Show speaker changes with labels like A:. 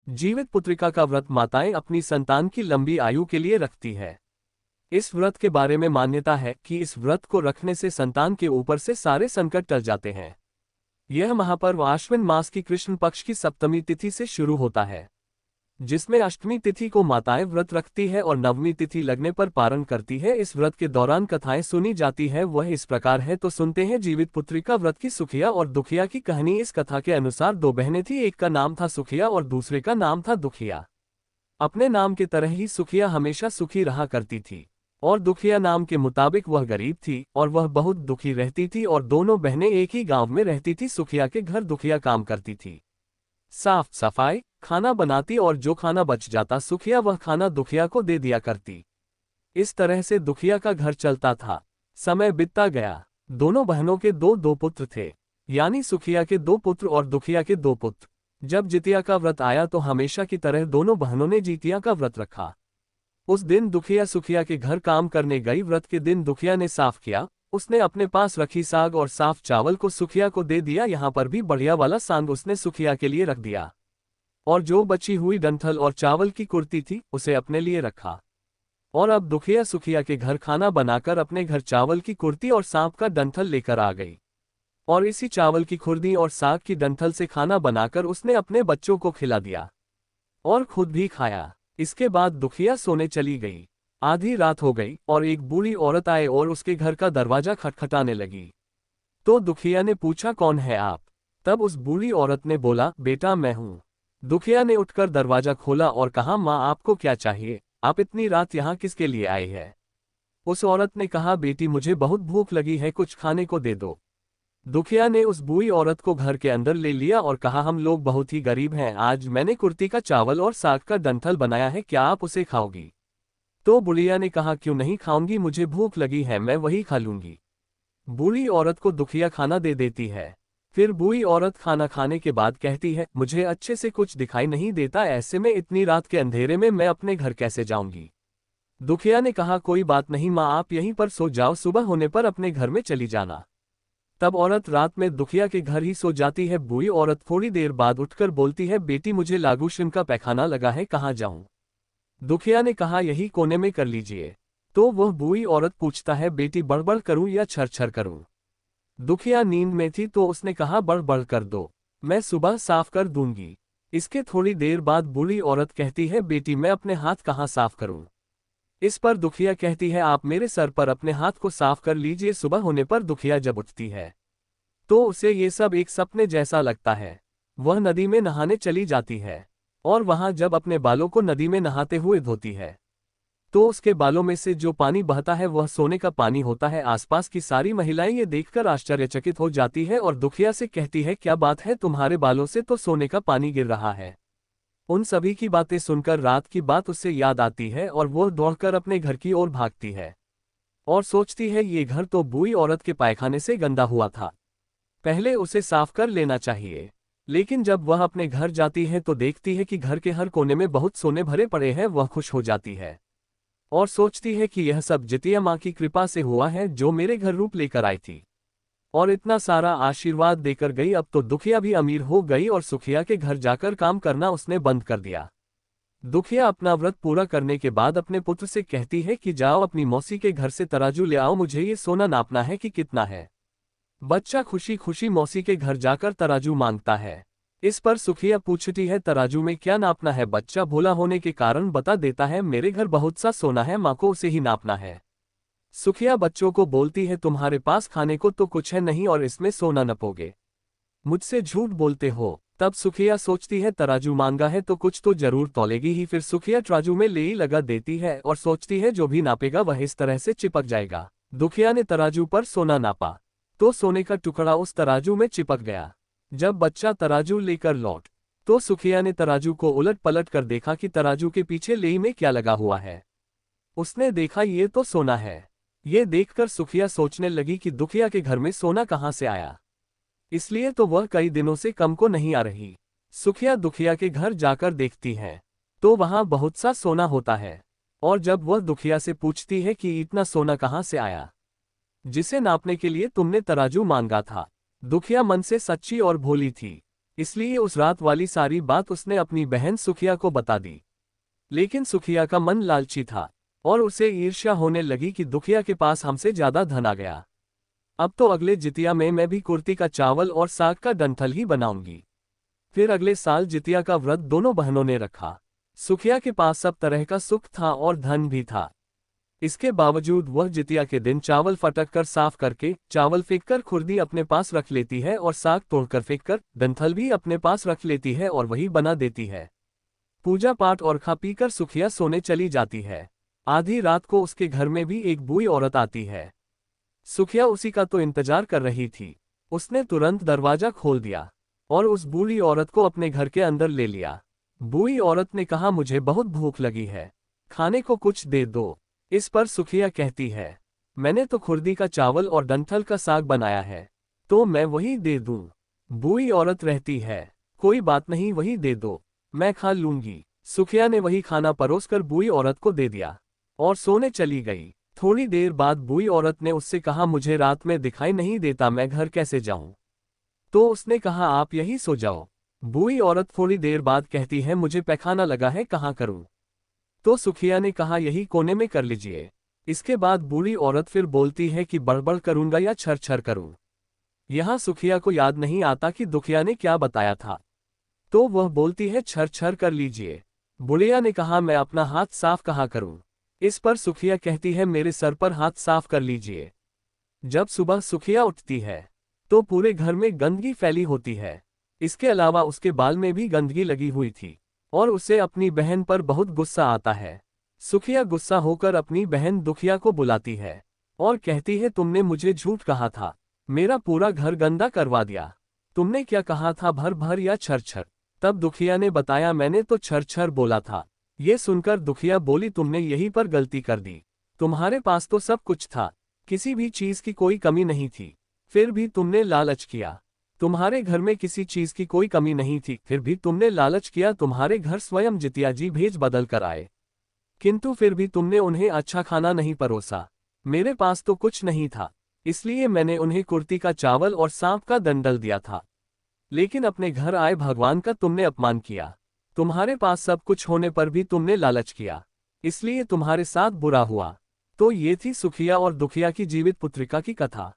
A: जीवित पुत्रिका का व्रत माताएं अपनी संतान की लंबी आयु के लिए रखती है। इस व्रत के बारे में मान्यता है कि इस व्रत को रखने से संतान के ऊपर से सारे संकट टल जाते हैं। यह महापर्व आश्विन मास की कृष्ण पक्ष की सप्तमी तिथि से शुरू होता है, जिसमें अष्टमी तिथि को माताएं व्रत रखती है और नवमी तिथि लगने पर पारण करती है। इस व्रत के दौरान कथाएं सुनी जाती है, वह इस प्रकार है। तो सुनते हैं जीवित पुत्रिका व्रत की सुखिया और दुखिया की कहानी। इस कथा के अनुसार दो बहनें थी, एक का नाम था सुखिया और दूसरे का नाम था दुखिया। अपने नाम की तरह ही सुखिया हमेशा सुखी रहा करती थी और दुखिया नाम के मुताबिक वह गरीब थी और वह बहुत दुखी रहती थी। और दोनों बहनें एक ही गांव में रहती थी। सुखिया के घर दुखिया काम करती थी, साफ सफाई, खाना बनाती और जो खाना बच जाता सुखिया वह खाना दुखिया को दे दिया करती। इस तरह से दुखिया का घर चलता था। समय बीतता गया। दोनों बहनों के दो दो पुत्र थे, यानी सुखिया के दो पुत्र और दुखिया के दो पुत्र। जब जितिया का व्रत आया तो हमेशा की तरह दोनों बहनों ने जितिया का व्रत रखा। उस दिन दुखिया सुखिया के घर काम करने गई। व्रत के दिन दुखिया ने साफ किया, उसने अपने पास रखी साग और साफ चावल को सुखिया को दे दिया। यहाँ पर भी बढ़िया वाला साग उसने सुखिया के लिए रख दिया और जो बची हुई डंठल और चावल की कुर्ती थी उसे अपने लिए रखा। और अब दुखिया सुखिया के घर खाना बनाकर अपने घर चावल की कुर्ती और सांप का डंठल लेकर आ गई और इसी चावल की खुर्दी और साग की डंठल से खाना बनाकर उसने अपने बच्चों को खिला दिया और खुद भी खाया। इसके बाद दुखिया सोने चली गई। आधी रात हो गई और एक बूढ़ी औरत आए और उसके घर का दरवाजा खटखटाने लगी। तो दुखिया ने पूछा, कौन है आप? तब उस बूढ़ी औरत ने बोला, बेटा मैं हूँ। दुखिया ने उठकर दरवाजा खोला और कहा, माँ आपको क्या चाहिए? आप इतनी रात यहाँ किसके लिए आए हैं? उस औरत ने कहा, बेटी मुझे बहुत भूख लगी है, कुछ खाने को दे दो। दुखिया ने उस बूढ़ी औरत को घर के अंदर ले लिया और कहा, हम लोग बहुत ही गरीब हैं, आज मैंने कुर्ती का चावल और साग का डंठल बनाया है, क्या आप उसे खाओगी? तो बुढ़िया ने कहा, क्यों नहीं खाऊंगी, मुझे भूख लगी है, मैं वही खा लूंगी। बूढ़ी औरत को दुखिया खाना दे देती है। फिर बूढ़ी औरत खाना खाने के बाद कहती है, मुझे अच्छे से कुछ दिखाई नहीं देता, ऐसे में इतनी रात के अंधेरे में मैं अपने घर कैसे जाऊंगी? दुखिया ने कहा, कोई बात नहीं माँ, आप यहीं पर सो जाओ, सुबह होने पर अपने घर में चली जाना। तब औरत रात में दुखिया के घर ही सो जाती है। बूढ़ी औरत थोड़ी देर बाद उठकर बोलती है, बेटी मुझे लागू श्रिम का पैखाना लगा है, कहाँ जाऊं? दुखिया ने कहा, यही कोने में कर लीजिए। तो वह बूढ़ी औरत पूछता है, बेटी बड़बड़ करूं या छरछर करूं? दुखिया नींद में थी तो उसने कहा, बड़बड़ कर दो, मैं सुबह साफ कर दूंगी। इसके थोड़ी देर बाद बूढ़ी औरत कहती है, बेटी मैं अपने हाथ कहाँ साफ करूं? इस पर दुखिया कहती है, आप मेरे सर पर अपने हाथ को साफ कर लीजिए। सुबह होने पर दुखिया जब उठती है तो उसे ये सब एक सपने जैसा लगता है। वह नदी में नहाने चली जाती है और वहां जब अपने बालों को नदी में नहाते हुए धोती है तो उसके बालों में से जो पानी बहता है वह सोने का पानी होता है। आसपास की सारी महिलाएं ये देखकर आश्चर्यचकित हो जाती है और दुखिया से कहती है, क्या बात है, तुम्हारे बालों से तो सोने का पानी गिर रहा है। उन सभी की बातें सुनकर रात की बात उससे याद आती है और वो दौड़कर अपने घर की ओर भागती है और सोचती है, ये घर तो बूढ़ी औरत के पायखाने से गंदा हुआ था, पहले उसे साफ कर लेना चाहिए। लेकिन जब वह अपने घर जाती है तो देखती है कि घर के हर कोने में बहुत सोने भरे पड़े हैं। वह खुश हो जाती है और सोचती है कि यह सब जितिया माँ की कृपा से हुआ है, जो मेरे घर रूप लेकर आई थी और इतना सारा आशीर्वाद देकर गई। अब तो दुखिया भी अमीर हो गई और सुखिया के घर जाकर काम करना उसने बंद कर दिया। दुखिया अपना व्रत पूरा करने के बाद अपने पुत्र से कहती है कि जाओ अपनी मौसी के घर से तराजू ले आओ, मुझे ये सोना नापना है कि कितना है। बच्चा खुशी खुशी मौसी के घर जाकर तराजू मांगता है। इस पर सुखिया पूछती है, तराजू में क्या नापना है? बच्चा भोला होने के कारण बता देता है, मेरे घर बहुत सा सोना है, माँ को उसे ही नापना है। सुखिया बच्चों को बोलती है, तुम्हारे पास खाने को तो कुछ है नहीं और इसमें सोना नपोगे, मुझसे झूठ बोलते हो। तब सुखिया सोचती है, तराजू मांगा है तो कुछ तो जरूर तौलेगी ही। फिर सुखिया तराजू में ले लगा देती है और सोचती है, जो भी नापेगा वह इस तरह से चिपक जाएगा। दुखिया ने तराजू पर सोना नापा तो सोने का टुकड़ा उस तराजू में चिपक गया। जब बच्चा तराजू लेकर लौट तो सुखिया ने तराजू को उलट पलट कर देखा कि तराजू के पीछे लेई में क्या लगा हुआ है। उसने देखा, ये तो सोना है। ये देखकर सुखिया सोचने लगी कि दुखिया के घर में सोना कहाँ से आया, इसलिए तो वह कई दिनों से काम को नहीं आ रही। सुखिया दुखिया के घर जाकर देखती है तो वहां बहुत सा सोना होता है और जब वह दुखिया से पूछती है कि इतना सोना कहाँ से आया जिसे नापने के लिए तुमने तराजू मांगा था। दुखिया मन से सच्ची और भोली थी इसलिए उस रात वाली सारी बात उसने अपनी बहन सुखिया को बता दी। लेकिन सुखिया का मन लालची था और उसे ईर्ष्या होने लगी कि दुखिया के पास हमसे ज्यादा धन आ गया। अब तो अगले जितिया में मैं भी कुर्ती का चावल और साग का डंठल ही बनाऊंगी। फिर अगले साल जितिया का व्रत दोनों बहनों ने रखा। सुखिया के पास सब तरह का सुख था और धन भी था। इसके बावजूद वह जितिया के दिन चावल फटक कर साफ करके, चावल फेंककर खुर्दी अपने पास रख लेती है और साग तोड़कर फेंककर डंठल भी अपने पास रख लेती है और वही बना देती है। पूजा पाठ और खा पीकर सुखिया सोने चली जाती है। आधी रात को उसके घर में भी एक बूढ़ी औरत आती है। सुखिया उसी का तो इंतजार कर रही थी। उसने तुरंत दरवाजा खोल दिया और उस बूढ़ी औरत को अपने घर के अंदर ले लिया। बूढ़ी औरत ने कहा, मुझे बहुत भूख लगी है, खाने को कुछ दे दो। इस पर सुखिया कहती है, मैंने तो खुर्दी का चावल और डंठल का साग बनाया है, तो मैं वही दे दूं। बूढ़ी औरत रहती है, कोई बात नहीं, वही दे दो, मैं खा लूंगी। सुखिया ने वही खाना परोसकर बूढ़ी औरत को दे दिया और सोने चली गई। थोड़ी देर बाद बूढ़ी औरत ने उससे कहा, मुझे रात में दिखाई नहीं देता, मैं घर कैसे जाऊं? तो उसने कहा, आप यही सो जाओ। बूढ़ी औरत थोड़ी देर बाद कहती है, मुझे पैखाना लगा है, कहाँ करूं? तो सुखिया ने कहा, यही कोने में कर लीजिए। इसके बाद बूढ़ी औरत फिर बोलती है कि बड़बड़ करूंगा या छर छर करूं। यहां सुखिया को याद नहीं आता कि दुखिया ने क्या बताया था, तो वह बोलती है, छर छर कर लीजिए। बुढ़िया ने कहा, मैं अपना हाथ साफ कहाँ करूं? इस पर सुखिया कहती है, मेरे सर पर हाथ साफ कर लीजिए। जब सुबह सुखिया उठती है तो पूरे घर में गंदगी फैली होती है। इसके अलावा उसके बाल में भी गंदगी लगी हुई थी और उसे अपनी बहन पर बहुत गुस्सा आता है। सुखिया गुस्सा होकर अपनी बहन दुखिया को बुलाती है और कहती है, तुमने मुझे झूठ कहा था, मेरा पूरा घर गंदा करवा दिया। तुमने क्या कहा था, भर भर या छर छर? तब दुखिया ने बताया, मैंने तो छर छर बोला था। ये सुनकर दुखिया बोली, तुमने यहीं पर गलती कर दी। तुम्हारे पास तो सब कुछ था, किसी भी चीज की कोई कमी नहीं थी, फिर भी तुमने लालच किया। तुम्हारे घर में किसी चीज की कोई कमी नहीं थी, फिर भी तुमने लालच किया। तुम्हारे घर स्वयं जितिया जी भेज बदल कर आए, किंतु फिर भी तुमने उन्हें अच्छा खाना नहीं परोसा। मेरे पास तो कुछ नहीं था, इसलिए मैंने उन्हें कुर्ती का चावल और सांप का दंडल दिया था। लेकिन अपने घर आए भगवान का तुमने अपमान किया। तुम्हारे पास सब कुछ होने पर भी तुमने लालच किया, इसलिए तुम्हारे साथ बुरा हुआ। तो ये थी सुखिया और दुखिया की जीवित पुत्रिका की कथा।